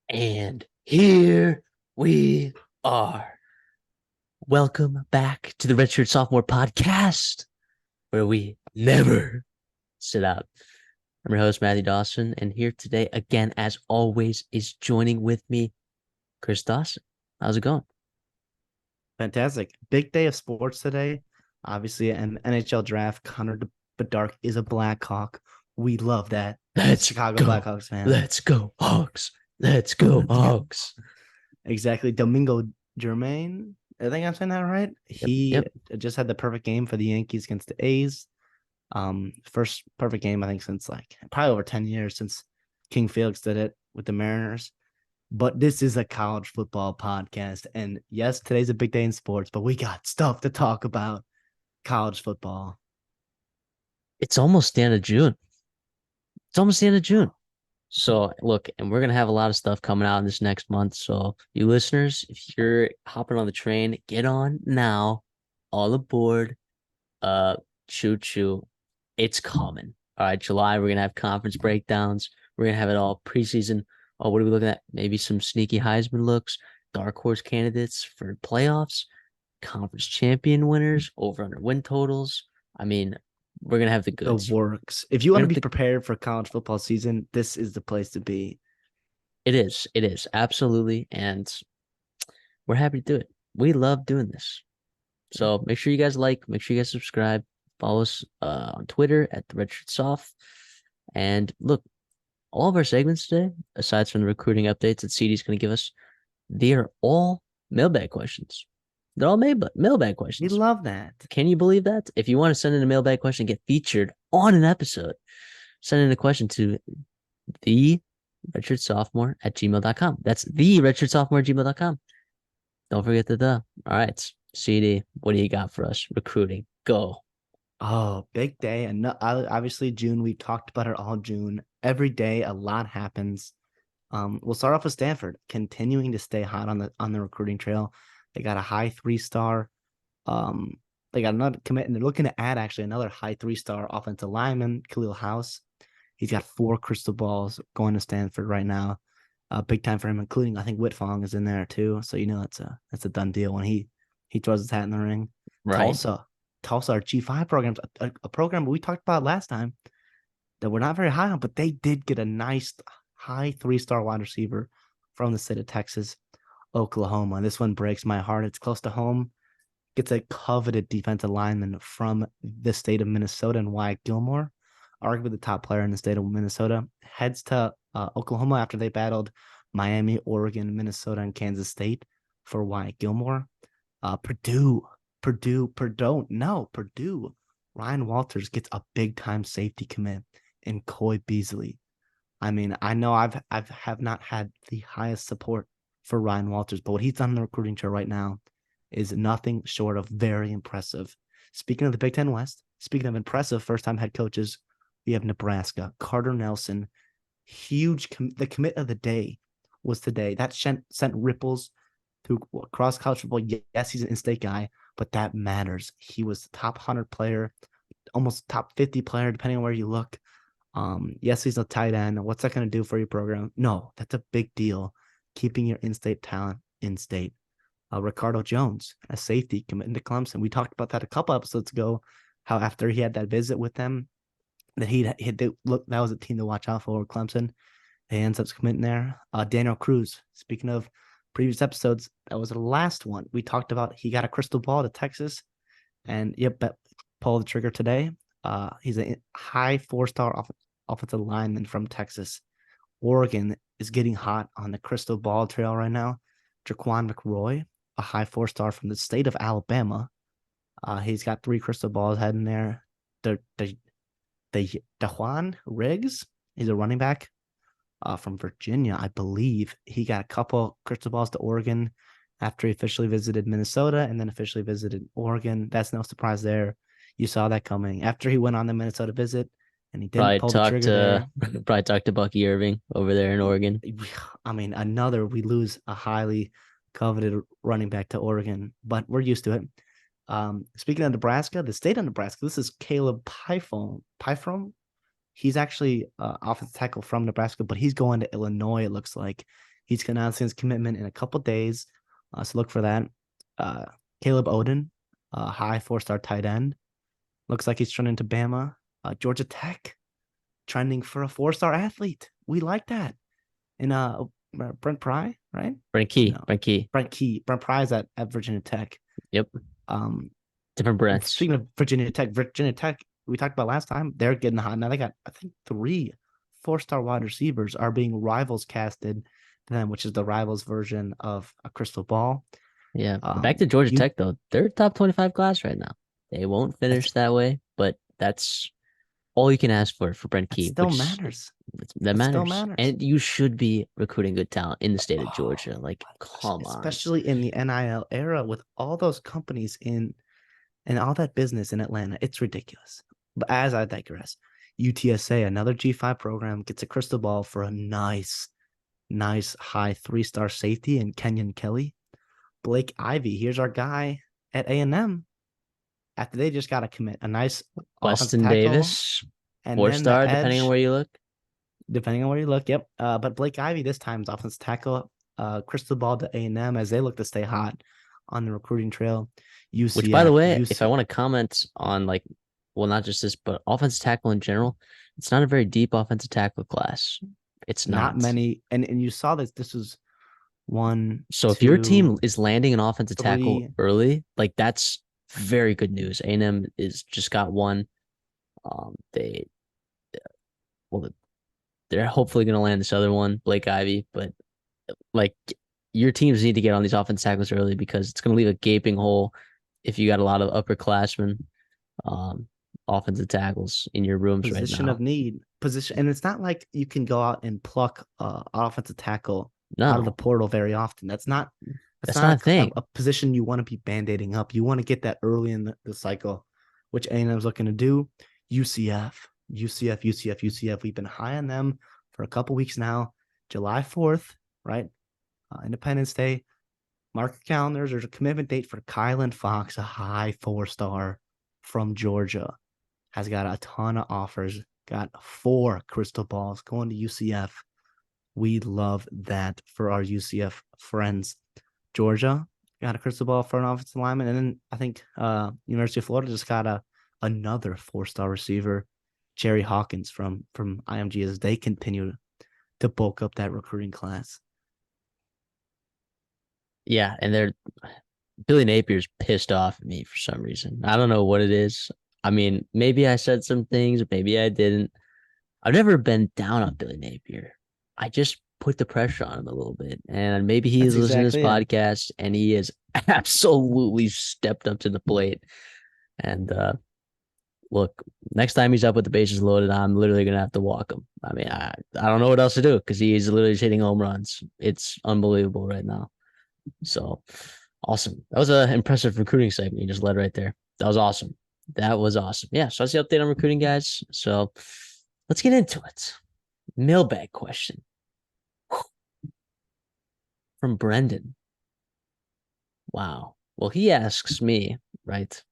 And here we are. Welcome back to the Redshirt Sophomore Podcast, where we never sit out. I'm your host, Matthew Dawson, and here today, again, as always, is joining with me, Chris Dawson. How's it going? Fantastic. Big day of sports today. Obviously, an NHL draft. Connor Bedard is a Blackhawk. We love that as Let's Chicago go. Blackhawks fans. Let's go, Hawks. Let's go, Let's go. Hawks. Exactly. Domingo Germain. I think I'm saying that right. Yep, He yep. just had the perfect game for the Yankees against the A's. First perfect game, I think, since probably over 10 years since King Felix did it with the Mariners. But this is a college football podcast. And yes, today's a big day in sports, but we got stuff to talk about college football. It's almost the end of June. It's almost the end of June. So look, and we're gonna have a lot of stuff coming out in this next month. So you listeners, if you're hopping on the train, get on now. All aboard. Choo choo. It's coming. All right, July, we're gonna have conference breakdowns. We're gonna have it all preseason. Oh, what are we looking at? Maybe some sneaky Heisman looks, dark horse candidates for playoffs, conference champion winners, over under win totals. I mean, we're gonna have the The goods. works. If you We're want to gonna be have the prepared for college football season, this is the place to be. It is. It is. Absolutely. And we're happy to do it. We love doing this. So make sure you guys make sure you guys subscribe, follow us on Twitter at the Redshirt Soph. And look, all of our segments today, aside from the recruiting updates that CD's going to give us, they are all mailbag questions. They're all mailbag We questions. love that. Can you believe that? If you want to send in a mailbag question and get featured on an episode, send in a question to the redshirt at gmail.com. That's the redshirt at gmail.com. Don't forget the. All right, CD, what do you got for us? Recruiting, go. Oh, big day. And obviously, June, we've talked about it all June. Every day, a lot happens. We'll start off with Stanford, continuing to stay hot on the recruiting trail. They got a high 3-star. They got another commit, and they're looking to add actually another high 3-star offensive lineman, Khalil House. He's got 4 crystal balls going to Stanford right now. Big time for him, including I think Whitfong is in there too. So that's a done deal when he throws his hat in the ring. Right. Tulsa, our G5 programs, a program we talked about last time that we're not very high on, but they did get a nice high 3-star wide receiver from the state of Texas, Oklahoma. This one breaks my heart. It's close to home. Gets a coveted defensive lineman from the state of Minnesota and Wyatt Gilmore, arguably the top player in the state of Minnesota. Heads to Oklahoma after they battled Miami, Oregon, Minnesota, and Kansas State for Wyatt Gilmore. Purdue. Ryan Walters gets a big time safety commit in Coy Beasley. I mean, I know I have not had the highest support for Ryan Walters, but what he's done in the recruiting trail right now is nothing short of very impressive. Speaking of the Big Ten West, speaking of impressive first-time head coaches, we have Nebraska, Carter Nelson, huge. The commit of the day was today. That sent ripples through across college football. Yes, he's an in-state guy, but that matters. He was the top 100 player, almost top 50 player, depending on where you look. Yes, he's a tight end. What's that going to do for your program? No, that's a big deal. Keeping your in-state talent in-state. Ricardo Jones, a safety committing to Clemson. We talked about that a couple episodes ago, how after he had that visit with them, that that was a team to watch out for, Clemson. He ends up committing there. Daniel Cruz, speaking of previous episodes, that was the last one. We talked about he got a crystal ball to Texas, and pull the trigger today. He's a high 4-star offensive lineman from Texas. Oregon is getting hot on the crystal ball trail right now. Jaquan McRoy, a high 4-star from the state of Alabama. He's got 3 crystal balls heading there. DeJuan Riggs, he's a running back from Virginia, I believe. He got a couple crystal balls to Oregon after he officially visited Minnesota and then officially visited Oregon. That's no surprise there. You saw that coming. After he went on the Minnesota visit and he didn't pull the trigger there. Probably talk to Bucky Irving over there in Oregon. I mean, we lose a highly coveted running back to Oregon, but we're used to it. Speaking of Nebraska, the state of Nebraska, this is Caleb Pyfrom. He's actually offensive tackle from Nebraska, but he's going to Illinois, it looks like. He's announcing his commitment in a couple days. So look for that. Caleb Oden, high 4-star tight end. Looks like he's trending to Bama. Georgia Tech, trending for a 4-star athlete. We like that. And Brent Pry, right? Brent Key. No. Brent Key. Brent Key. Brent Pry's at Virginia Tech. Yep. Different Brents. Speaking of Virginia Tech, we talked about last time, they're getting hot. Now they got, I think, 3 4-star wide receivers are being rivals casted to them, which is the rivals version of a crystal ball. Yeah. Back to Georgia Tech, though. They're top 25 class right now. They won't finish that way, but that's all you can ask for Brent Key. Still matters. That matters. Still matters. And you should be recruiting good talent in the state of Georgia. Like, come on. Especially in the NIL era with all those companies in and all that business in Atlanta. It's ridiculous. But as I digress, UTSA, another G5 program, gets a crystal ball for a nice high 3-star safety in Kenyon Kelly. Blake Ivy, here's our guy at A&M. After they just got to commit a nice Weston Davis, and 4-star, depending on where you look. Depending on where you look, yep. But Blake Ivy this time is offensive tackle. Crystal ball to A&M as they look to stay hot on the recruiting trail. UCF, which, by the way, if I want to comment on not just this, but offensive tackle in general, it's not a very deep offensive tackle class. It's not many, and you saw this was one. So if your team is landing an offensive tackle early, that's very good news. A&M is just got one. They're hopefully going to land this other one, Blake Ivy, but your teams need to get on these offensive tackles early because it's going to leave a gaping hole if you got a lot of upperclassmen, offensive tackles in your rooms right now. Position of need. And it's not like you can go out and pluck offensive tackle out of the portal very often. That's not a thing. A position you want to be band-aiding up. You want to get that early in the cycle, which A&M's looking to do. UCF. We've been high on them for a couple weeks now. July 4th, right? Independence Day. Mark your calendars. There's a commitment date for Kylan Fox, a high 4-star from Georgia. Has got a ton of offers. Got 4 crystal balls going to UCF. We love that for our UCF friends. Georgia got a crystal ball for an offensive lineman. And then I think University of Florida just got another 4-star receiver, Jerry Hawkins from IMG, as they continue to bulk up that recruiting class. Yeah, and Billy Napier's pissed off at me for some reason. I don't know what it is. I mean, maybe I said some things, maybe I didn't. I've never been down on Billy Napier. I just put the pressure on him a little bit, and maybe he is listening to this podcast, and he has absolutely stepped up to the plate. And look, next time he's up with the bases loaded, I'm literally gonna have to walk him. I mean, I don't know what else to do because he is literally hitting home runs. It's unbelievable right now. So awesome. That was an impressive recruiting segment you just led right there. That was awesome. Yeah, so that's the update on recruiting, guys. So let's get into it. Mailbag question from Brendan. Wow. Well, he asks me, right?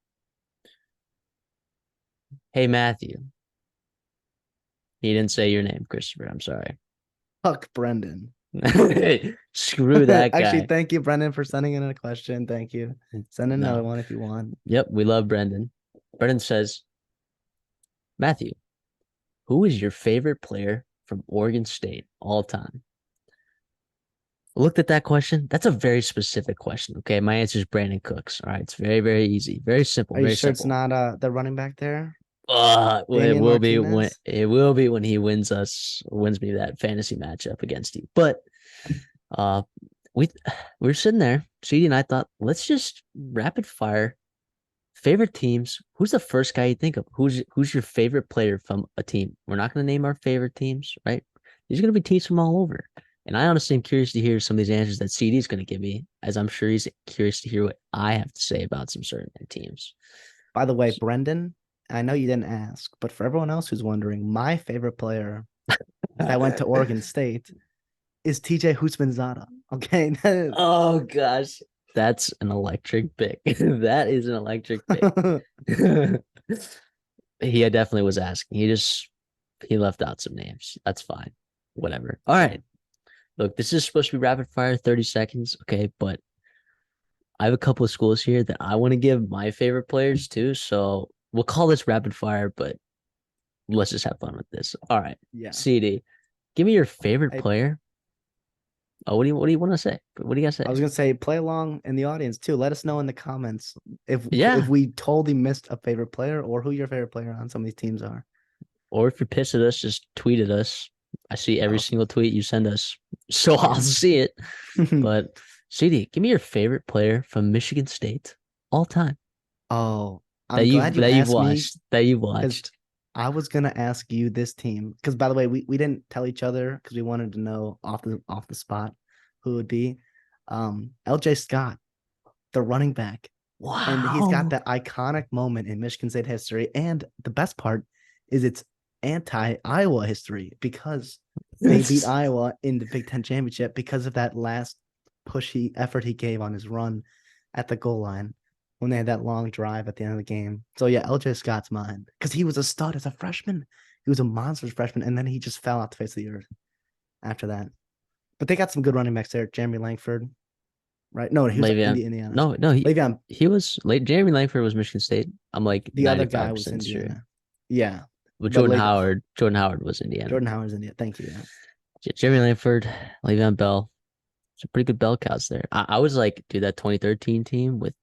Hey, Matthew. He didn't say your name, Christopher. I'm sorry. Fuck Brendan. Screw that guy. Actually, thank you, Brendan, for sending in a question. Thank you. Send another one if you want. Yep, we love Brendan. Brendan says, Matthew, who is your favorite player from Oregon State all time? I looked at that question. That's a very specific question. Okay, my answer is Brandon Cooks. All right, it's very, very easy, very simple. Are you very sure simple. it's not the running back there? It will be when he wins me that fantasy matchup against you. But we're sitting there, CD and I thought, let's just rapid fire favorite teams. Who's the first guy you think of? Who's your favorite player from a team? We're not going to name our favorite teams, right? These are going to be teams from all over. And I honestly am curious to hear some of these answers that CD is going to give me, as I'm sure he's curious to hear what I have to say about some certain teams. By the way, Brendan, I know you didn't ask, but for everyone else who's wondering, my favorite player that went to Oregon State is TJ Husmanzada. Okay. Oh gosh, that's an electric pick. That is an electric pick. He definitely was asking. He left out some names. That's fine. Whatever. All right. Look, this is supposed to be rapid fire, 30 seconds. Okay, but I have a couple of schools here that I want to give my favorite players to. So we'll call this rapid fire, but let's just have fun with this. All right. Yeah. CD, give me your favorite I, player. Oh, what do you want to say? What do you guys I say? was gonna say play along in the audience too. Let us know in the comments if Yeah. we totally missed a favorite player or who your favorite player on some of these teams are. Or if you're pissed at us, just tweet at us. I see every Oh, single tweet you send us. So I'll yeah. see it. But CD, give me your favorite player from Michigan State all time Oh, that I'm you glad you that you've asked me watched. That you've because watched. I was gonna ask you this team. Because by the way, we didn't tell each other because we wanted to know off the spot who it would be. LJ Scott, the running back. And he's got Wow. that iconic moment in Michigan State history. And the best part is it's anti-Iowa history because they beat Iowa in the Big Ten championship because of that last effort he gave on his run at the goal line when they had that long drive at the end of the game. So yeah, LJ Scott's mine because he was a stud as a freshman. He was a monster freshman, and then he just fell off the face of the earth after that. But they got some good running backs there. Jeremy Langford, right? No, he was Le'Veon. Indiana. No, Le'Veon, he was late. Jeremy Langford was Michigan State. I'm like the other guy was 95% sure. Indiana. Yeah, But but like Jordan Howard was Indiana. Jordan Howard's Indiana. Thank you. Jeremy Langford, Le'Veon Bell. It's a pretty good bell cows there. I was like, dude, that 2013 team with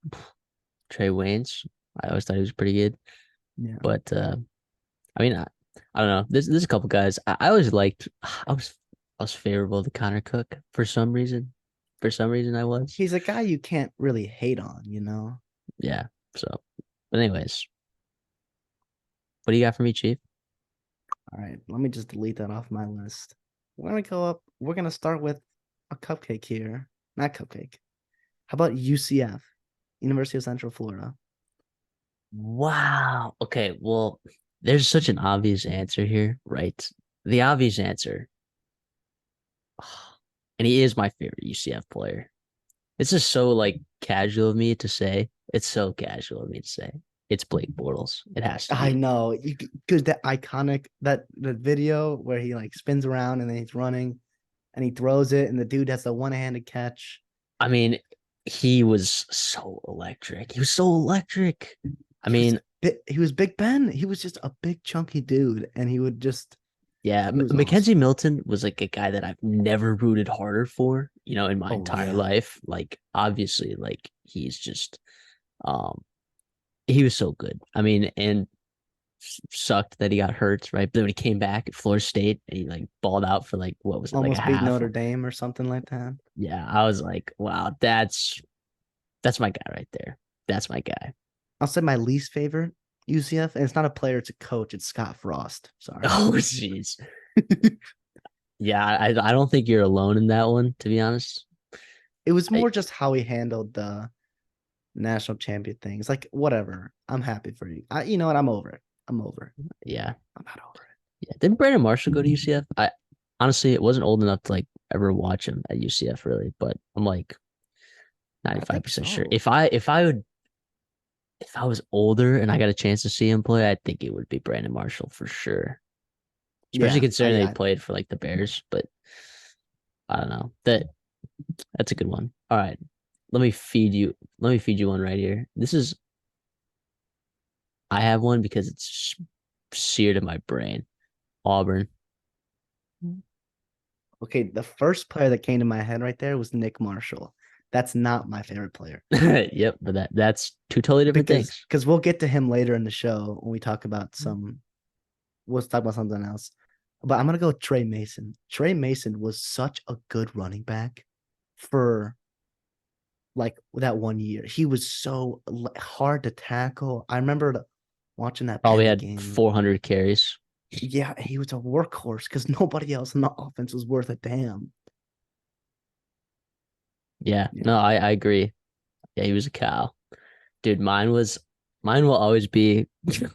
Trey Waynes. I always thought he was pretty good. Yeah. But I mean, I don't know. There's a couple guys I always liked. I was favorable to Connor Cook for some reason. For some reason, I was. He's a guy you can't really hate on, Yeah. So, but anyways, what do you got for me, Chief? All right, let me just delete that off my list. We're gonna go up. We're gonna start with a cupcake here. Not cupcake. How about UCF, University of Central Florida? Wow. Okay. Well, there's such an obvious answer here, right? The obvious answer, and he is my favorite UCF player. This is so like casual of me to say. It's so casual of me to say. It's Blake Bortles. It has to I be. know, because that iconic that video where he like spins around and then he's running, and he throws it, and the dude has the one-handed catch. I mean, he was so electric. He was so electric. I He was mean, he was Big Ben. He was just a big chunky dude, and he would just yeah, he was Mackenzie awesome. Milton was like a guy that I've never rooted harder for, in my Oh entire yeah, life. Like, obviously, like he's just, um, he was so good. I mean, and sucked that he got hurt, right? But then when he came back at Florida State and he like balled out for like what was it, like a almost beat half? Notre Dame or something like that. Yeah, I was like, wow, that's my guy right there. That's my guy. I'll say my least favorite UCF, and it's not a player, it's a coach. It's Scott Frost. Sorry. Oh, jeez. Yeah, I don't think you're alone in that one, to be honest. It was I, more just how he handled the national champion things. Like, whatever. I'm happy for you. You know what? I'm over it. I'm over it. yeah, I'm not over it. yeah. Didn't Brandon Marshall go to UCF? I honestly, it wasn't old enough to like ever watch him at UCF really, but I'm like I think 95% sure. so. If I was older and I got a chance to see him play, I think it would be Brandon Marshall for sure. Especially Yeah. considering that he played for like the Bears, but I don't know. That's a good one. All right. Let me feed you one right here. I have one because it's seared in my brain. Auburn. Okay. The first player that came to my head right there was Nick Marshall. That's not my favorite player Yep, but that's two totally different things. because we'll get to him later in the show when we talk about we'll talk about something else. But I'm gonna go with Trey Mason. Trey Mason was such a good running back for like that 1 year. He was so hard to tackle. I remember watching that Probably Penny had game. 400 carries. Yeah, he was a workhorse because nobody else in the offense was worth a damn. Yeah, Yeah. no, I agree. Yeah, he was a cow. Dude, mine will always be Phil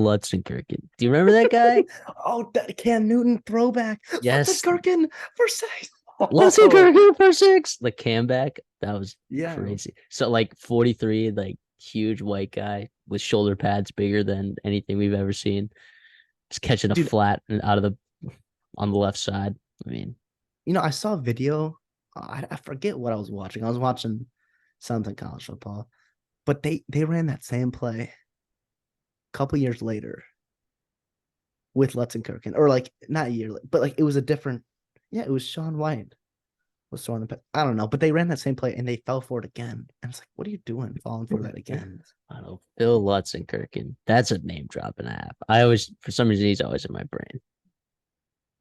Lutzenkirchen. Do you remember that guy? Oh, that Cam Newton throwback. Yes, Lutzenkirchen for six. Oh, Lutzenkirchen for six. The comeback. That was yeah. crazy. So like 43, like huge white guy with shoulder pads bigger than anything we've ever seen. Just catching a Dude, flat and out of the on the left side. I mean, I saw a video. I forget what I was watching. I was watching something college football, but they ran that same play a couple years later with Lutz and Kirkin, or like not a year, but like it was a different. Yeah, it was Sean White was throwing the. I don't know, but they ran that same play and they fell for it again. And it's like, what are you doing, falling for that again? I don't know. Phil Lutz and Kirkin. That's a name drop and a half. I always, for some reason, he's always in my brain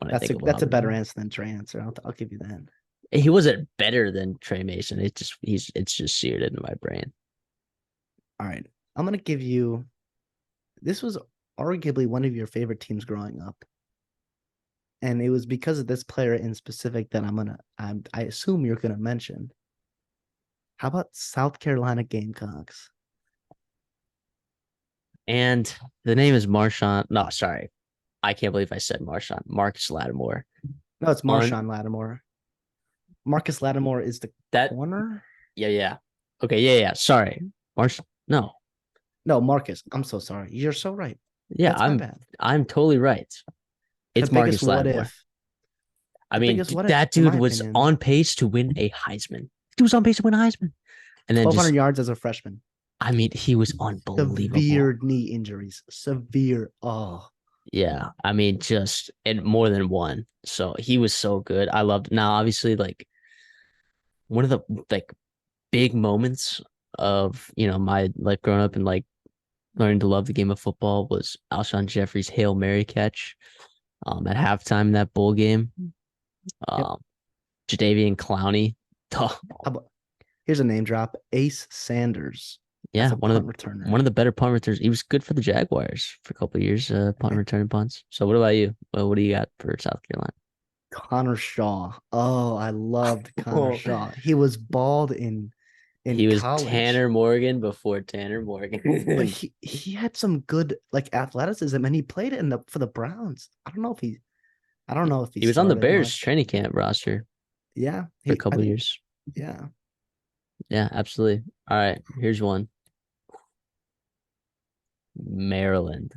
when I think That's about a better him. answer than Trey answer. I'll give you that. He wasn't better than Trey Mason. It's just seared into my brain. All right, I'm gonna give you. This was arguably one of your favorite teams growing up, and it was because of this player in specific that I assume you're gonna mention. How about South Carolina Gamecocks? And the name is Marshawn. No, sorry. I can't believe I said Marshawn. Marcus Lattimore. No, it's On Marshawn Lattimore. Marcus Lattimore is the that. corner. Yeah. Okay, yeah. Sorry. Marsh. No. No, Marcus. I'm so sorry. You're so right. Yeah, That's my bad. I'm totally right. The It's biggest Marcus what Lattimore. if. I The mean, biggest what if, that in dude my was opinion. on pace to win a Heisman. He was on pace to win a Heisman. And then 1,200 just, yards as a freshman. I mean, he was unbelievable. Severe knee injuries. Severe. Oh, Yeah, I mean, just and more than one. So he was so good. I loved. Now, obviously, like one of the like big moments of my life growing up and like learning to love the game of football was Alshon Jeffrey's Hail Mary catch at halftime in that bowl game. yep. Jadeveon Clowney. Oh, How about, here's a name drop. Ace Sanders as yeah, a punt returner. one of the better punt returners. He was good for the Jaguars for a couple of years, punt returning punts. So what about you? Well, what do you got for South Carolina? Connor Shaw. Oh, I loved Connor Oh, Shaw. He was bald in he was college, Tanner Morgan before Tanner but Morgan. he had some good like athleticism, and he played in the for the Browns. I don't know if he He was on the started Bears much. training camp roster Yeah, for a I couple of think years. yeah. Yeah, absolutely. All right, here's one. Maryland.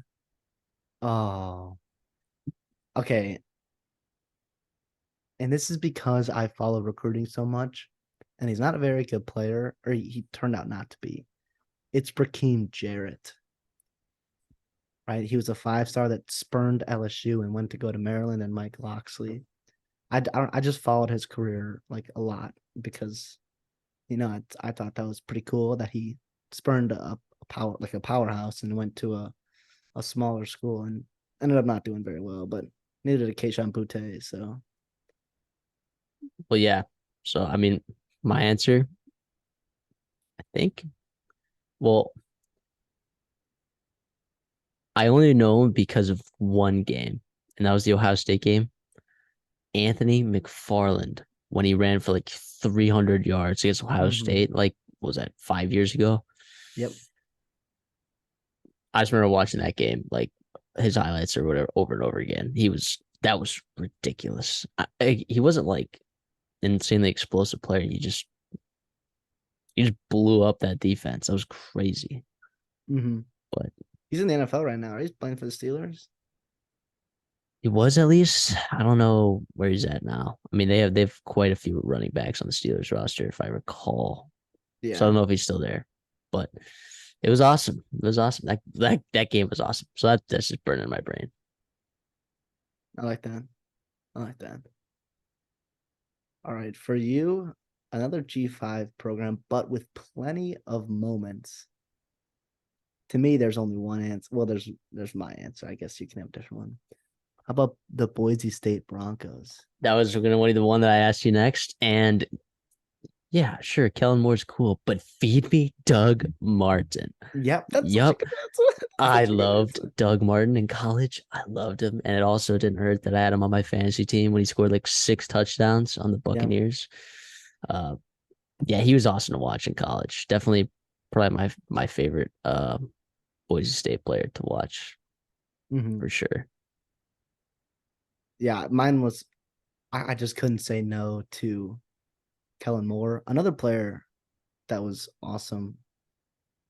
Oh, okay. And this is because I follow recruiting so much, and he's not a very good player, or he turned out not to be. It's Raheem Jarrett, right? He was a 5-star that spurned LSU and went to go to Maryland and Mike Loxley. I just followed his career like a lot because I thought that was pretty cool that he spurned a powerhouse and went to a smaller school and ended up not doing very well, but needed a Keishawn Butte. So Well, yeah. So I mean, my answer, I think. Well, I only know him because of one game, and that was the Ohio State game. Anthony McFarland when he ran for like 300 yards against Ohio State, like what was that 5 years ago? yep. I just remember watching that game, like his highlights or whatever, over and over again. That was ridiculous. He wasn't like an insanely explosive player. He just blew up that defense. That was crazy. Mm-hmm. But He's in the NFL right now. He's playing for the Steelers. he was at least. I don't know where he's at now. I mean, they have quite a few running backs on the Steelers roster, if I recall. So I Yeah, don't know if he's still there, but it was awesome. It was awesome. That game was awesome. So that's just burning in my brain. I like that. I like that. All right, for you, another G5 program, but with plenty of moments. To me, there's only one answer. Well, there's my answer. I guess you can have a different one. How about the Boise State Broncos? That was going to be the one that I asked you next, and yeah, sure, Kellen Moore's cool, but feed me Doug Martin. Yep, that's such a Yup. good answer. That's I such a good loved answer. Doug Martin in college. I loved him. And it also didn't hurt that I had him on my fantasy team when he scored like 6 touchdowns on the Yeah. Buccaneers. Uh yeah, he was awesome to watch in college. Definitely probably my favorite Boise State player to watch Mm-hmm. for sure. Yeah, mine was I just couldn't say no to Kellen Moore. Another player that was awesome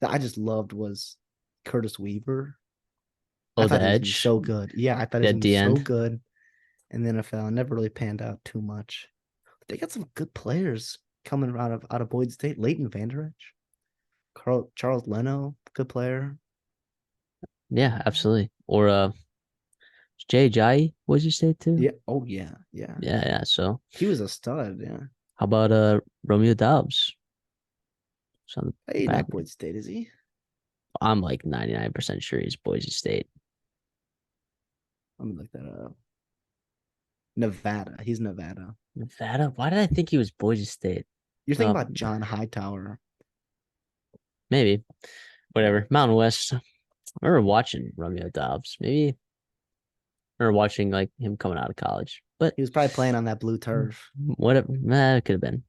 that I just loved was I Oh, the thought he was gonna be edge, so good. Yeah, I thought he was at gonna be the so end. good. in the NFL. Never really panned out too much. But they got some good players coming out of Boyd State. Leighton Vander Esch, Charles Leno, good player. Yeah, absolutely. Or Jay Jai, Boise State too. Yeah. Oh yeah. Yeah. Yeah, yeah. So He was a stud. Yeah. how about Romeo Dobbs? It's on the Hey, back. not Boyd State, is he? I'm like 99% sure he's Boise State. Let me look that up. Nevada. He's Nevada. Nevada? Why did I think he was Boise State? You're thinking Oh, about John Hightower. maybe. Whatever. Mountain West. I remember watching Romeo Dobbs. Maybe I remember watching like him coming out of college. But He was probably playing on that blue turf. whatever. It could have been.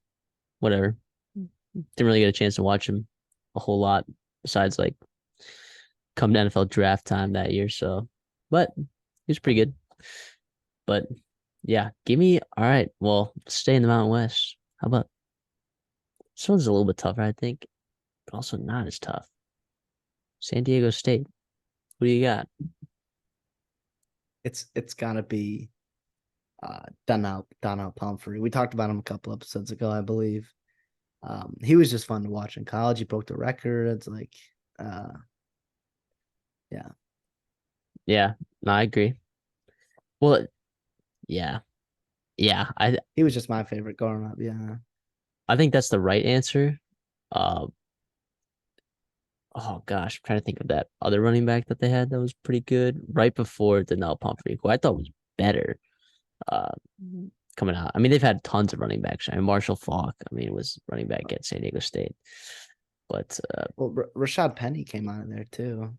Whatever. Didn't really get a chance to watch him a whole lot besides like come to NFL draft time that year. So, but he was pretty good. But yeah, give me all right. Well, stay in the Mountain West. How about this one's a little bit tougher, I think, but also not as tough. San Diego State. Who do you got? It's gotta be Donnell Pumphrey. We talked about him a couple episodes ago, I believe. He was just fun to watch in college. He broke the records. Like, yeah. Yeah, no, I agree. Well, yeah, yeah. He was just my favorite growing up. Yeah. I think that's the right answer. Uh, oh gosh, I'm trying to think of that other running back that they had that was pretty good right before Donnell Pumphrey, who I thought was better. Uh, coming out. I mean, they've had tons of running backs. I mean, Marshall Faulk. I mean, was running back at San Diego State, but Well, Rashad Penny came out of there too.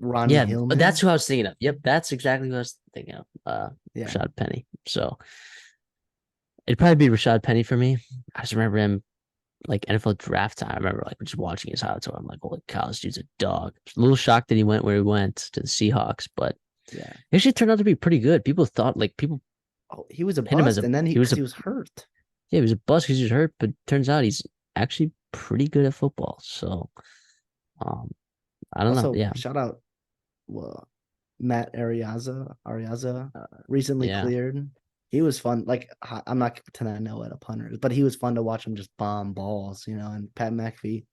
Ronnie yeah, Hillman. that's who I was thinking of. Yep, that's exactly what I was thinking of. Yeah. Rashad Penny. So it'd probably be Rashad Penny for me. I just remember him like NFL draft time. I remember like just watching his highlights. I'm like, holy cow, this dude's a dog. A little shocked that he went where he went to the Seahawks, but Yeah. it actually turned out to be pretty good. People thought like people Oh, he was a pinned him as bust, a and then he was a he was hurt. yeah, he was a bust because he was hurt, but turns out he's actually pretty good at football. So um I don't know. Also, Yeah. shout out, well, Matt Ariaza recently Yeah. cleared. He was fun. Like, I'm not gonna pretend I know what a punter is, but he was fun to watch him just bomb balls, and Pat McAfee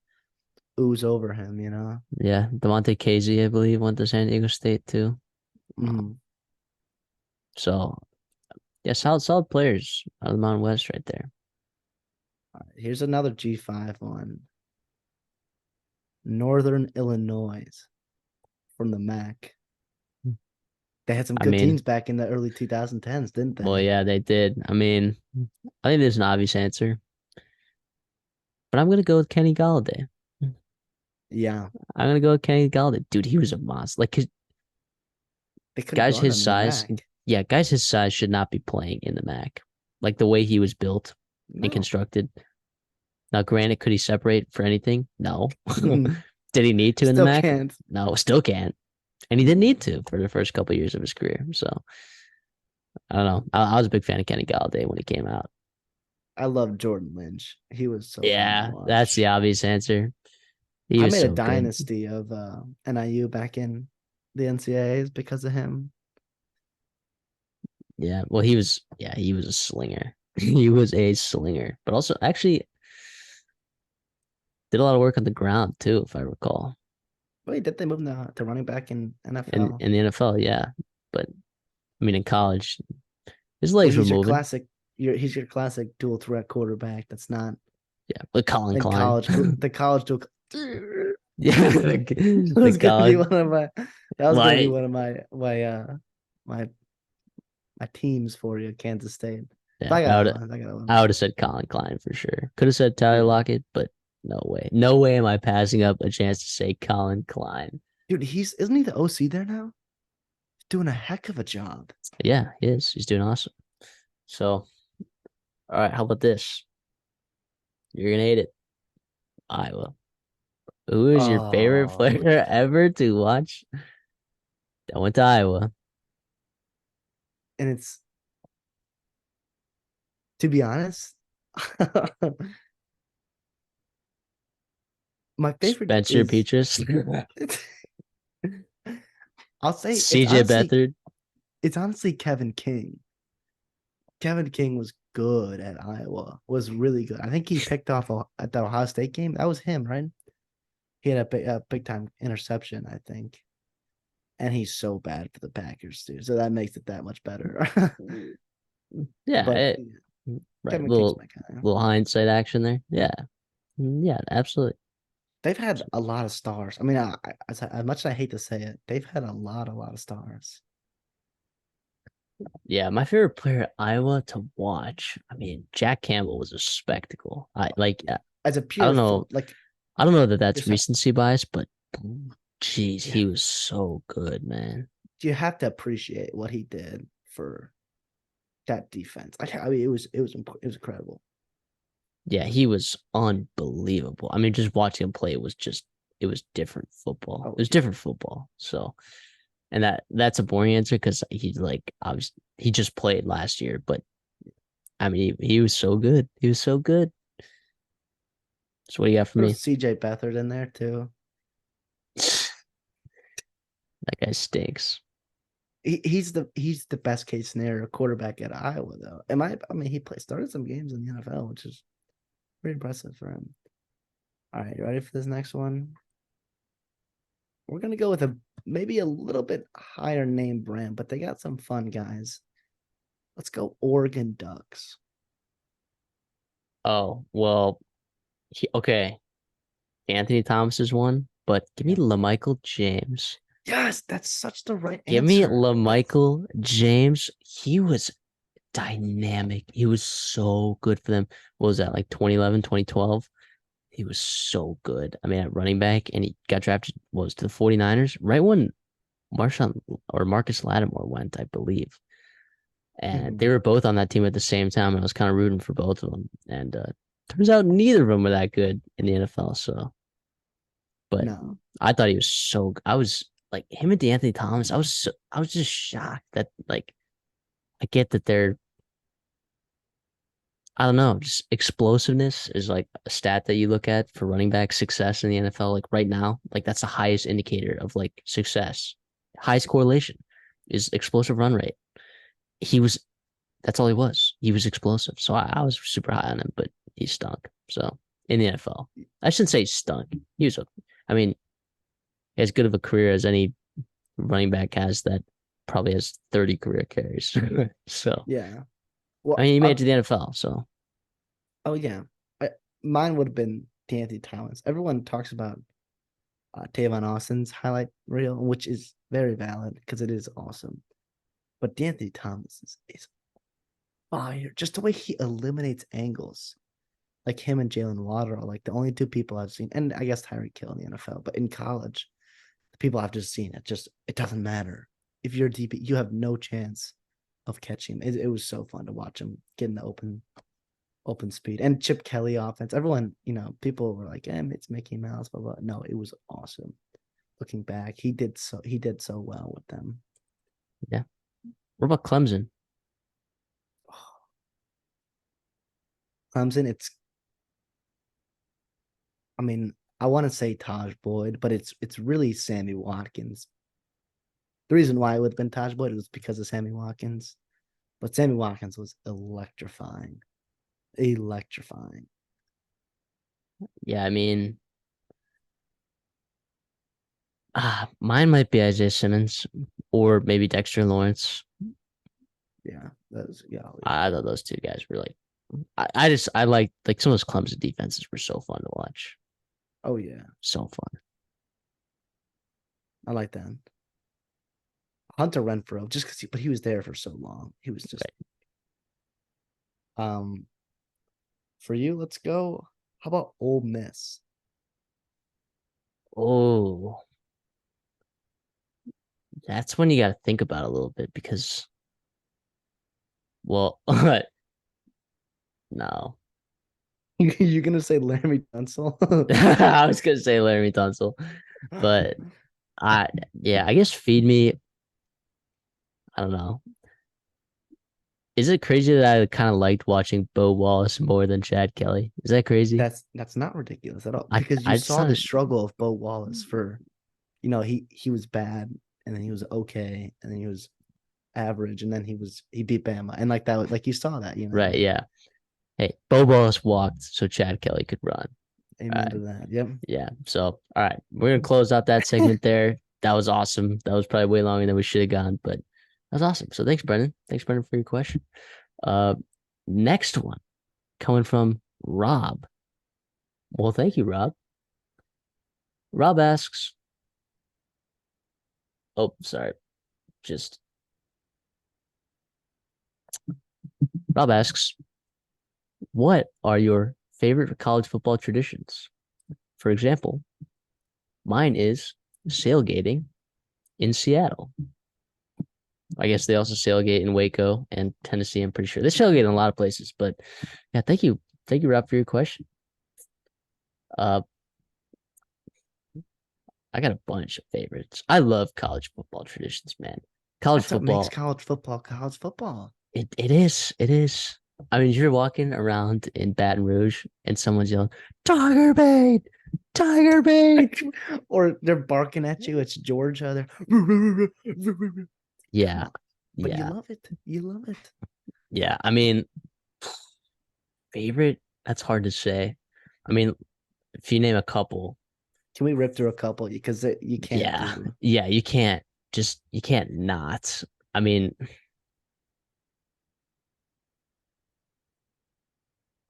ooze over him, Yeah. Devontae Casey, I believe, went to San Diego State too. Mhm. So yeah, solid players out of the Mountain West right there. All right, here's another G5 one. Northern Illinois from the MAC. They had some I good mean, teams back in the early 2010s, didn't they? well, yeah, they did. I mean, I think there's an obvious answer, but I'm gonna go with Kenny Galladay. Yeah. I'm gonna go with Kenny Galladay. Dude, he was a monster. Like They could have guys brought his him in the size, MAC. yeah, guys his size should not be playing in the MAC. Like the way he was built No. and constructed. Now, granted, could he separate for anything? No. Mhm. Did he need to in the Still MAC? can't. No, still can't. And he didn't need to for the first couple of years of his career. So I don't know. I was a big fan of Kenny Galladay when he came out. I love Jordan Lynch. He was so fun to Yeah, watch. that's the obvious answer. He I was made so a good. dynasty of NIU back in the NCAAs because of him. Yeah, well, he was a slinger. He was a slinger, but also actually did a lot of work on the ground too, if I recall. Wait, did they move him to running back in In NFL? the NFL, yeah. But I mean in college, his Well, legs were he's your moving. classic. He's your classic dual threat quarterback. That's not Yeah, with Colin in Klein. college. The college dual. Yeah, That the was gonna be college. one of my. That was gonna be Like, one of my teams for you, Kansas State. yeah, I got one. I got one. I would have said Colin Klein for sure. Could have said Tyler Lockett, but no way. No way am I passing up a chance to say Colin Klein. Dude, isn't he the OC there now? He's doing a heck of a job. Yeah, he is. He's doing awesome. So, all right, how about this? You're gonna hate it. Iowa. Who is your favorite Oh, player ever to watch that went to Iowa? and it's, to be honest, my favorite Spencer is Petras, I'll say it's CJ honestly Beathard. it's honestly Kevin King. Kevin King was good at Iowa. Was really good. I think he picked off at the Ohio State game. That was him, right? He had a big time interception, I think. And he's so bad for the Packers too. So that makes it that much better. Yeah, But right. Kevin King's my guy. Little hindsight action there. Yeah. Yeah, absolutely. They've had a lot of stars. I mean, as much as I hate to say it, they've had a lot of stars. Yeah, my favorite player at Iowa to watch. I mean, Jack Campbell was a spectacle. As a I pure don't know. like I don't know that that's yourself, recency bias, but geez, yeah, he was so good, man. you have to appreciate what he did for that defense. I mean, it was incredible. Yeah, he was unbelievable. I mean, just watching him play it was different football. Oh It was yeah, different football. So, and that's a boring answer because he's like obviously he just played last year, but I mean he was so good. He was so good. So what do you got for there me? was C.J. Beathard in there too. That guy stinks. He's the best case scenario quarterback at Iowa though. I mean he started some games in the NFL, which is pretty impressive for him. All right, you ready for this next one? We're gonna go with maybe a little bit higher name brand, but they got some fun guys. Let's go Oregon Ducks. Oh, well, okay. Anthony Thomas is one, but give me Yeah. LaMichael James. Yes, that's such the right Give me answer. LaMichael James. He was dynamic. He was so good for them. What was that, like 2011, 2012? He was so good. I mean, at running back, and he got drafted, was to the 49ers, right when Marshawn or Marcus Lattimore went, I believe. And Mhm. they were both on that team at the same time. And I was kind of rooting for both of them. And turns out neither of them were that good in the NFL. So, but No, I thought he was I was like him and D'Anthony Thomas. I was just shocked that like I get that they're I don't know, just explosiveness is like a stat that you look at for running back success in the NFL. Like right now, like that's the highest indicator of like success. Highest correlation is explosive run rate. He was That's all he was. He was explosive. So I was super high on him, but he stunk. So in the NFL, I shouldn't say he stunk. I mean, as good of a career as any running back has that probably has 30 career carries. So, yeah. I Well, mean, he made it to the NFL. So, oh yeah, mine would have been D'Anthony Thomas. Everyone talks about Tavon Austin's highlight reel, which is very valid because it is awesome. But D'Anthony Thomas is fire. Just the way he eliminates angles. Like him and Jalen Water are like the only two people I've seen, and I guess Tyreek Hill in the NFL, but in college, the people I've just seen, it doesn't matter. If you're DB, you have no chance of catching him. It was so fun to watch him get in the open speed. And Chip Kelly offense. Everyone, people were like, it's Mickey Mouse, blah blah. No, it was awesome. Looking back, he did so well with them. yeah. What about Clemson? Clemson, I mean, I want to say Taj Boyd, but it's really Sammy Watkins. The reason why it would have been Taj Boyd was because of Sammy Watkins. But Sammy Watkins was electrifying. Electrifying. Yeah, I mean, mine might be Isaiah Simmons or maybe Dexter Lawrence. Yeah. That was yeah. I thought those two guys were like, I like some of those Clemson defenses were so fun to watch. Oh yeah. So fun. I like that. Hunter Renfro, just because but he was there for so long. He was just Right. um for you, let's go. How about Ole Miss? Oh, that's when you got to think about it a little bit because, well, no. You're gonna say Laramie Tunsil? I was gonna say Laramie Tunsil, but yeah, I guess feed me. I don't know. Is it crazy that I kind of liked watching Bo Wallace more than Chad Kelly? Is that crazy? That's not ridiculous at all I because you I just saw the thought, struggle of Bo Wallace for he was bad and then he was okay and then he was average, and then he beat Bama, and like that, like you saw that, Right, yeah. Hey, Bo Wallace walked so Chad Kelly could run. All Amen right. to that. Yep. Yeah. So, all right. We're gonna close out that segment there. That was awesome. That was probably way longer than we should have gone, but that was awesome. So thanks, Brendan. Thanks, Brendan, for your question. Uh next one coming from Rob. Well, thank you, Rob. Rob asks, oh, sorry. Just Rob asks, what are your favorite college football traditions? For example, mine is sailgating in Seattle. I guess they also sailgate in Waco and Tennessee. I'm pretty sure they sailgate in a lot of places. But yeah, thank you, Rob, for your question. Uh, I got a bunch of favorites. I love college football traditions, man. College That's what makes football, college football college football. it is. I mean, you're walking around in Baton Rouge and someone's yelling, "Tiger bait, Tiger bait!" Or they're barking at you. It's Georgia. They're come Yeah, on, but you yeah, love it. You love it. yeah. I mean, favorite? That's hard to say. I mean, if you name a couple, Can we rip through a couple? Because you can't yeah, do. yeah, you can't not. I mean,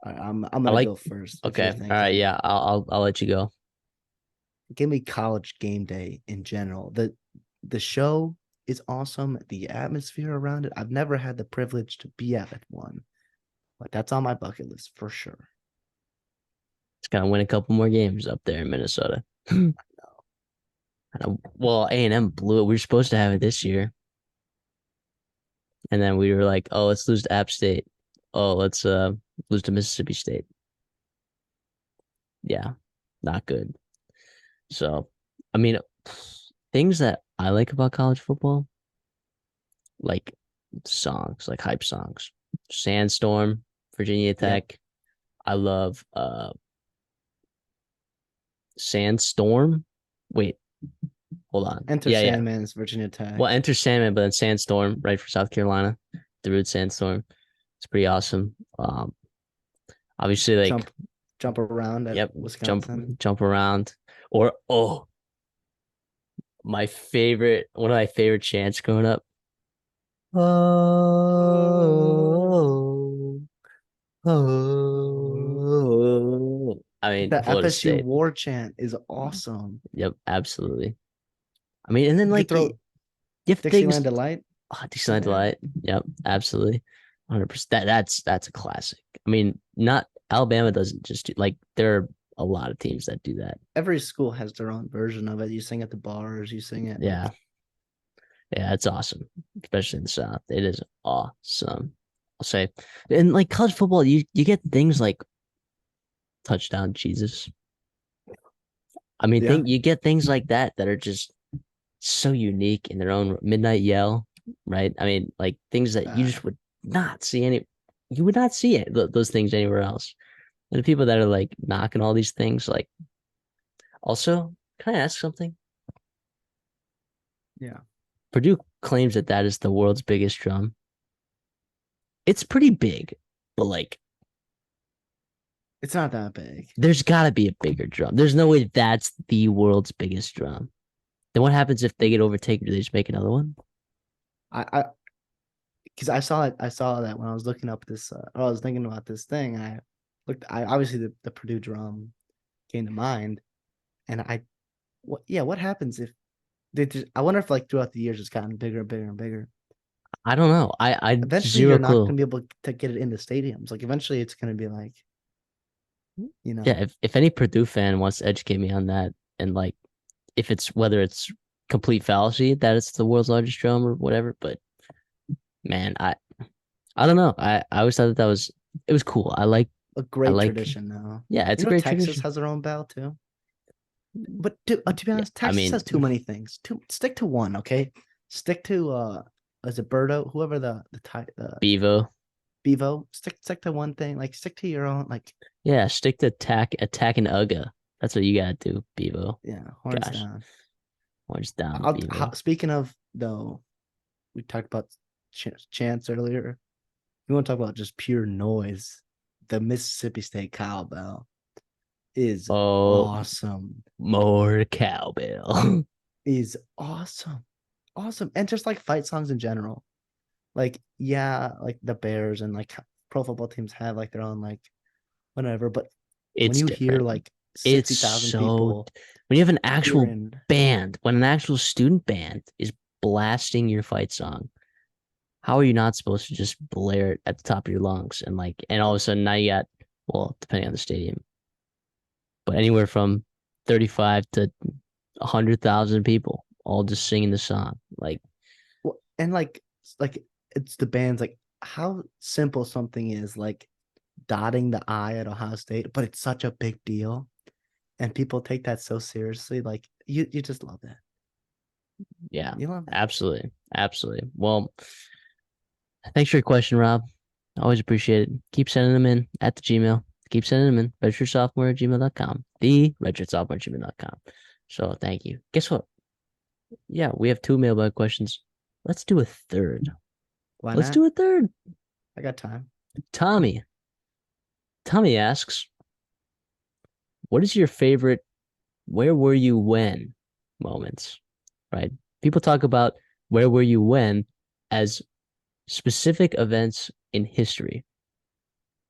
I'm I gonna like. go first if you're Okay, all right, thinking. yeah, I'll let you go. Give me college game day in general. The show is awesome. The atmosphere around it. I've never had the privilege to be at one, but that's on my bucket list for sure. It's gonna win a couple more games up there in Minnesota. Well, A&M blew it. We were supposed to have it this year, and then we were like, "Oh, let's lose to App State. Oh, let's lose to Mississippi State." Yeah, not good. So, I mean, things that I like about college football, like songs, like hype songs. Sandstorm, Virginia Yep. Tech. I love Sandstorm. Wait, hold on. Enter Yeah, yeah. Sandman's Virginia Well, Tech. Enter Sandman, but then Sandstorm, right, for South Carolina. The Root Sandstorm. It's pretty awesome. Obviously, like, Jump around at yep, jump Wisconsin. jump around. Or one of my favorite chants growing up. Oh, oh. I mean, The Florida FSU State. war chant is awesome. Yep, absolutely. I mean, and then You could like throw you have Dixieland things. Delight. Oh, Oh Dixieland yeah. Delight. Yep, absolutely. 100%. That's a classic. I mean, not Alabama doesn't just do like there are a lot of teams that do that. Every school has their own version of it. You sing at the bars, you sing it like Yeah. Yeah, it's awesome, especially in the South. It is awesome. I'll say. And like college football, you get things like touchdown Jesus. I mean, yeah. think you get things like that are just so unique in their own midnight yell, right? I mean, like things that you Uh, just would not see you would not see those things anywhere else. And the people that are like knocking all these things, like also, can I ask something? yeah. Purdue claims that is the world's biggest drum. It's pretty big, but like It's not that big. there's got to be a bigger drum. There's no way that's the world's biggest drum. Then what happens if they get overtaken? Do they just make another one? I because I saw that when I was looking up this or I was thinking about this thing, and I obviously the Purdue drum came to mind, and what happens if I wonder if like throughout the years it's gotten bigger and bigger and bigger. I don't know. I Eventually zero you're not clue. gonna be able to get it into stadiums. Like eventually it's gonna be like, Yeah, if any Purdue fan wants to educate me on that, and like if it's whether it's complete fallacy that it's the world's largest drum or whatever, but man, I don't know. I always thought that was it was cool. a I great like tradition now. yeah, it's You a know great Texas tradition. has their own bell too. But to be Yeah, honest, I Texas mean has too many things. Stick to one, okay? Stick to is it Birdo, whoever the Bevo. Bevo. Stick to one thing. Like stick to your own. Like Yeah, stick to attack and Uga. That's what you gotta do, Bevo. yeah, horns Gosh, down. horns down, Bevo. Speaking of though, we talked about chants earlier. You want to talk about just pure noise? The Mississippi State cowbell is Oh, awesome. more cowbell. Is awesome, awesome, and just like fight songs in general. Like yeah, like the Bears and like pro football teams have like their own like whatever. But when It's you hear different. like It's 60,000 so people when you have an actual cheering, band, when an actual student band is blasting your fight song, how are you not supposed to just blare it at the top of your lungs and all of a sudden now you got, well, depending on the stadium, but anywhere from 35 to 100,000 people all just singing the song. Like, well, and like it's the bands like how simple something is like dotting the I at Ohio State, but it's such a big deal, and people take that so seriously. Like you just love that. yeah, You love that. absolutely. Absolutely. Well, thanks for your question, Rob. I always appreciate it. Keep sending them in at the Gmail. Keep sending them in. Redshirt Sophomore@gmail.com. The Redshirt Sophomore@gmail.com. So thank you. Guess what? Yeah, we have two mailbag questions. Let's do a third. Why Let's not? do a third. I got time. Tommy. Tommy asks, what is your favorite where were you when moments? Right? People talk about where were you when as specific events in history.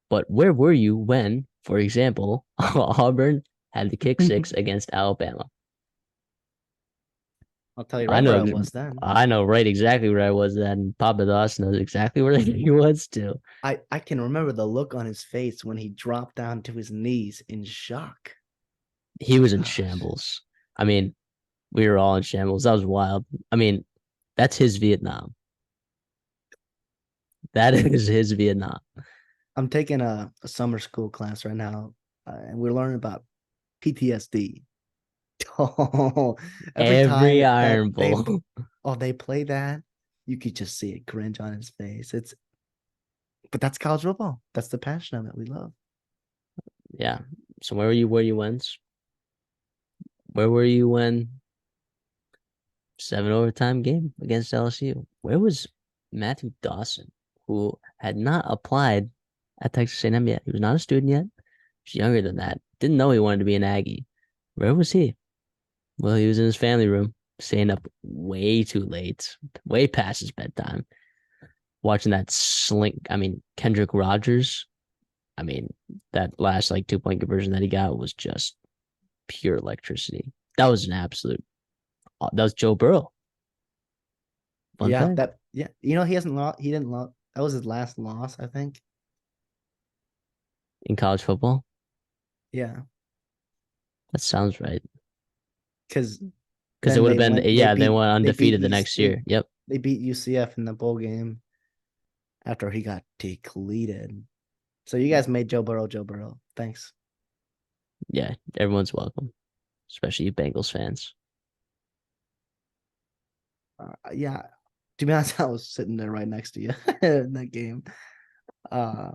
But where were you when, for example, Auburn had the kick six against Alabama? I'll tell you I right where know, I was then. I know right exactly where I was then. Papa Doss knows exactly where he was too. I can remember the look on his face when he dropped down to his knees in shock. He was in Gosh. shambles. I mean, we were all in shambles. That was wild. I mean, that's his Vietnam. That is his Vietnam. I'm taking a summer school class right now, and we're learning about PTSD. Oh, every Every time that Iron Bowl. they play that, you could just see it cringe on his face. But that's college football. That's the passion of it. We love. Yeah. So where were you? Where you went? Where were you when 7 overtime game against LSU? Where was Matthew Dawson, who had not applied at Texas A&M yet? He was not a student yet. He's younger than that. Didn't know he wanted to be an Aggie. Where was he? Well, he was in his family room, staying up way too late, way past his bedtime, watching that slink. I mean, Kendrick Rogers. I mean, that last like 2 point conversion that he got was just pure electricity. That was an absolute. That was Joe Burrow. Fun Yeah, fact. You know, he hasn't lost. He didn't lose. That was his last loss, I think. In college football. Yeah, That sounds right. because Because it then would have been, yeah, they went they beat undefeated the next year. Yep. they beat UCF in the bowl game after he got depleted. So you guys made Joe Burrow Joe Burrow. Thanks. Yeah. Everyone's welcome, especially you Bengals fans. Yeah, to be honest, I was sitting there right next to you in that game. Uh,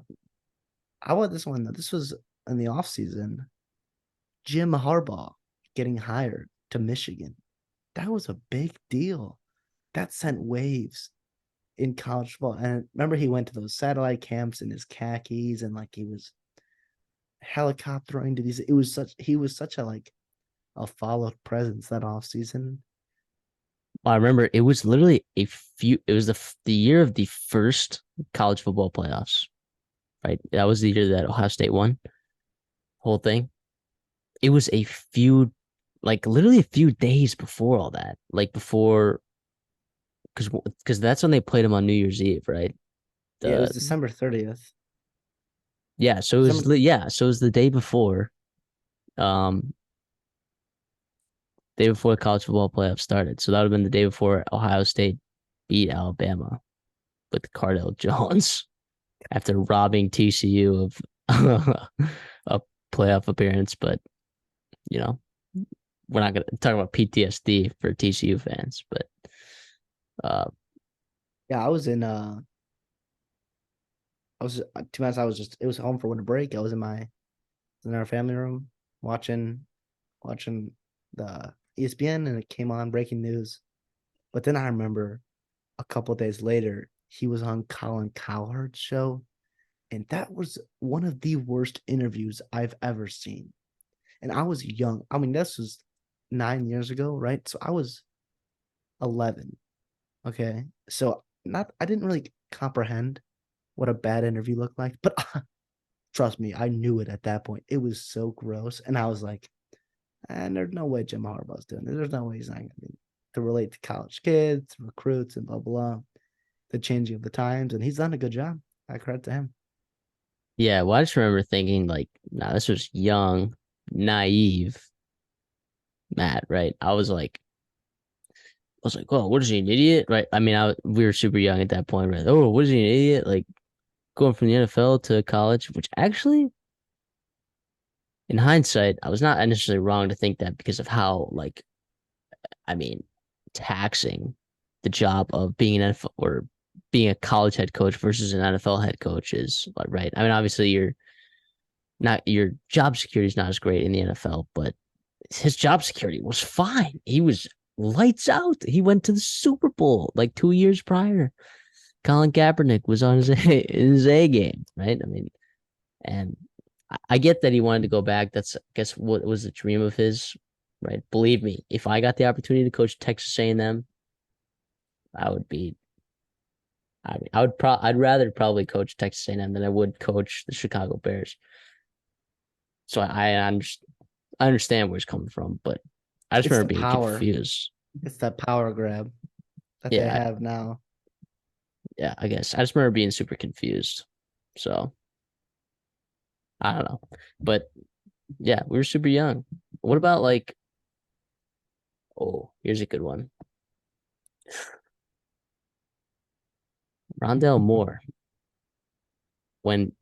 how about this one? This was in the off season. Jim Harbaugh getting hired to Michigan. That was a big deal. That sent waves in college football. And remember, he went to those satellite camps in his khakis and like he was helicoptering to these. He was such a like a followed presence that off season. I remember it was literally it was the year of the first college football playoffs, right? That was the year that Ohio State won whole thing. It was like literally a few days before all that, like before, because that's when they played him on New Year's Eve, right? Yeah, it was The December 30th. Yeah, so it was December, so it was the um day before the college football playoff started. So that would have been the day before Ohio State beat Alabama with Cardell Jones after robbing TCU of a playoff appearance. But you know, we're not gonna talk about PTSD for TCU fans. But uh, yeah, I was in to be honest, I was just it was home for winter break. I was in our family room watching the ESPN and it came on breaking news. But then I remember a couple of days later, he was on Colin Cowherd's show, and that was one of the worst interviews I've ever seen. And I was young. I mean, this was 9 years ago, right? So I was 11. Okay. So not I didn't really comprehend what a bad interview looked like, but trust me, I knew it at that point. It was so gross. And I was like, and there's no way Jim Harbaugh's doing this. There's no way he's not going to relate to college kids, recruits, and blah, blah, the changing of the times. And he's done a good job. I credit to him. Yeah, well, I just remember thinking like, nah, this was young, naive Matt, right? I was like, oh, what is he, an idiot? Right. I mean, we were super young at that point, right? Oh, what is he, an idiot? Like going from the NFL to college, which actually, in hindsight, I was not initially wrong to think that because of how, like, I mean, taxing the job of being an NFL or being a college head coach versus an NFL head coach is, like, right. I mean, obviously, your job security is not as great in the NFL, but his job security was fine. He was lights out. He went to the Super Bowl like 2 years prior. Colin Kaepernick was on his A game, right? I mean, and I get that he wanted to go back. That's, I guess, what was the dream of his, right? Believe me, if I got the opportunity to coach Texas A&M, I would be. I'd rather probably coach Texas A&M than I would coach the Chicago Bears. So I understand where he's coming from, but I just It's remember the being power. confused. It's that power grab that they Yeah, have now. yeah, I guess. I just remember being super confused. So I don't know. But yeah, we were super young. What about like, oh, here's a good one. Rondell Moore. When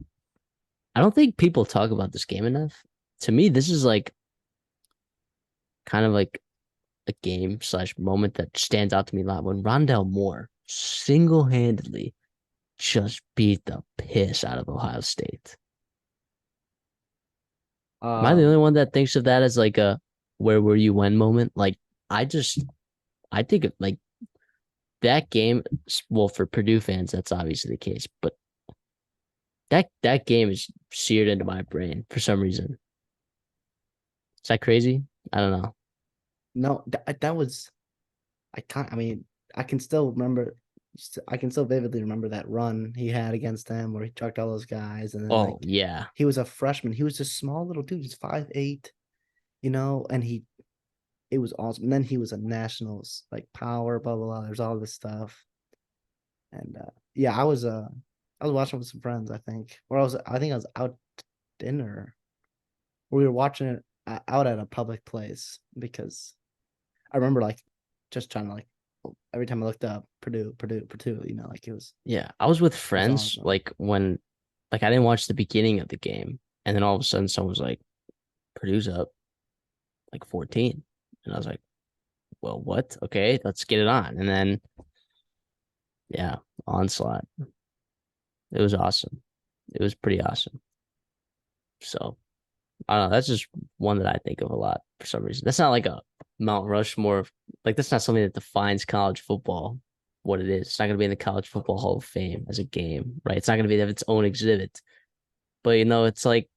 I don't think people talk about this game enough. To me, this is like kind of like a game slash moment that stands out to me a lot when Rondell Moore single-handedly just beat the piss out of Ohio State. Am I the only Um, one that thinks of that as like a where were you when moment? Like I just I think of like that game. Well, for Purdue fans, that's obviously the case, but that game is seared into my brain for some reason. Is that crazy? I don't know. no, that was I can't. I mean, I can still remember. I can still vividly remember that run he had against them where he chucked all those guys, and then Oh like yeah, he was a freshman. He was a small little dude. He's 5'8", and it was awesome. And then he was a nationals like power, blah blah blah. There's all this stuff, and yeah, I was watching with some friends. I think I was out to dinner. We were watching it out at a public place because I remember like just trying to like every time I looked up Purdue, like yeah. I was with it was friends awesome. like when like I didn't watch the beginning of the game, and then all of a sudden someone was like, "Purdue's up like 14," and I was like, "Well, what? Okay, let's get it on." And then yeah, onslaught. It was awesome. It was pretty awesome. So I don't know. That's just one that I think of a lot for some reason. That's not like a Mount Rushmore of like that's not something that defines college football what it is. It's not gonna be in the College Football Hall of Fame as a game, right? It's not gonna be its own exhibit. But it's like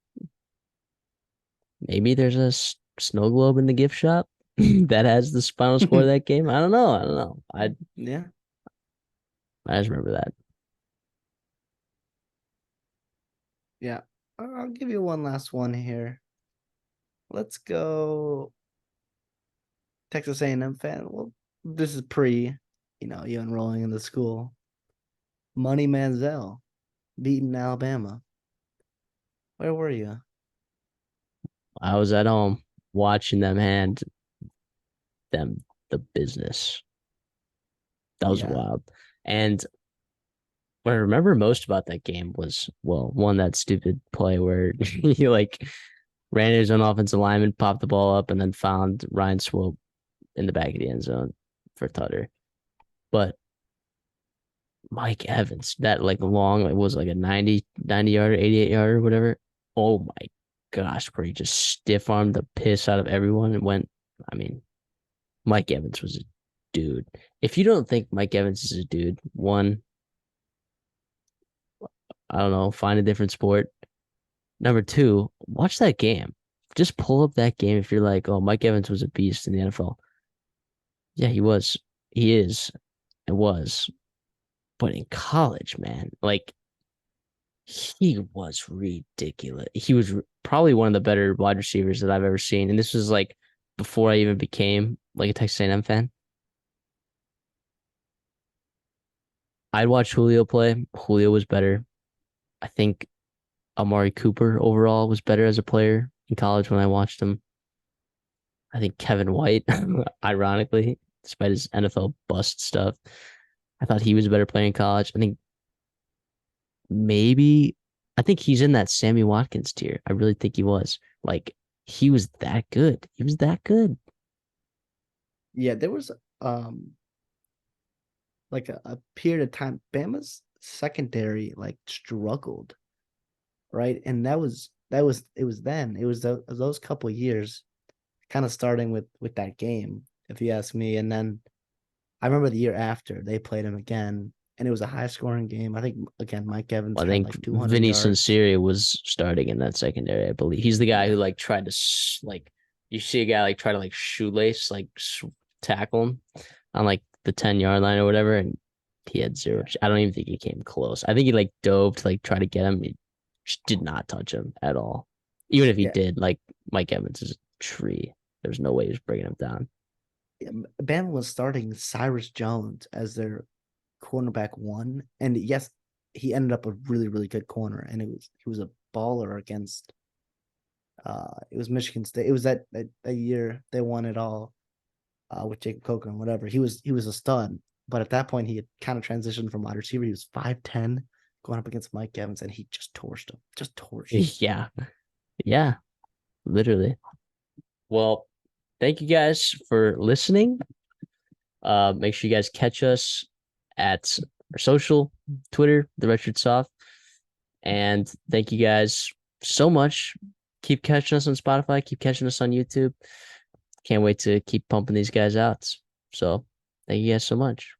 maybe there's a snow globe in the gift shop that has the final score of that game. I don't know. I don't know. Yeah, I just remember that. yeah. I'll give you one last one here. Let's go Texas A&M fan. Well, this is you enrolling in the school. Money Manziel beating Alabama. Where were you? I was at home watching them hand them the business. That was Yeah, wild. And what I remember most about that game was, well, one, that stupid play where he like ran his own offensive lineman, popped the ball up, and then found Ryan Swope in the back of the end zone for Tutter. But Mike Evans, that like long, like was like a 90 yarder, 88 yarder, whatever. Oh my gosh, where he just stiff armed the piss out of everyone and went. I mean, Mike Evans was a dude. If you don't think Mike Evans is a dude, one, I don't know, find a different sport. Number two, watch that game. Just pull up that game if you're like, oh, Mike Evans was a beast in the NFL. Yeah, he was. He is. It was. But in college, man, like he was ridiculous. He was probably one of the better wide receivers that I've ever seen. And this was like before I even became like a Texas A&M fan. I'd watch Julio play. Julio was better. I think Amari Cooper overall was better as a player in college when I watched him. I think Kevin White, ironically, despite his NFL bust stuff, I thought he was a better player in college. Maybe, I think he's in that Sammy Watkins tier. I really think he was. Like, he was that good. He was that good. Yeah, there was like a period of time Bama's secondary like struggled, right? And that was it was then. It was those couple years kind of starting with that game, if you ask me. And then I remember the year after they played him again, and it was a high scoring game. I think again Mike Evans I had think like 200 Vinny yards. Sincere was starting in that secondary, I believe. He's the guy who Yeah. like tried to like you see a guy like try to like shoelace like tackle him on like the 10-yard line or whatever, and he had zero. Yeah. I don't even think he came close. I think he like dove to like try to get him. He just did not touch him at all. Even if he Yeah. did, like Mike Evans is a tree. There's no way he was bringing him down. Bama was starting Cyrus Jones as their cornerback one, and yes, he ended up a really really good corner, and he was a baller against. It was Michigan State. It was that year they won it all with Jacob Coker and whatever. He was a stud, but at that point he had kind of transitioned from wide receiver. He was 5'10", going up against Mike Evans, and he just torched him, just torched him. Yeah, yeah, literally. Well, thank you guys for listening. Make sure you guys catch us at our social, Twitter, the Redshirt Soft. And thank you guys so much. Keep catching us on Spotify. Keep catching us on YouTube. Can't wait to keep pumping these guys out. So thank you guys so much.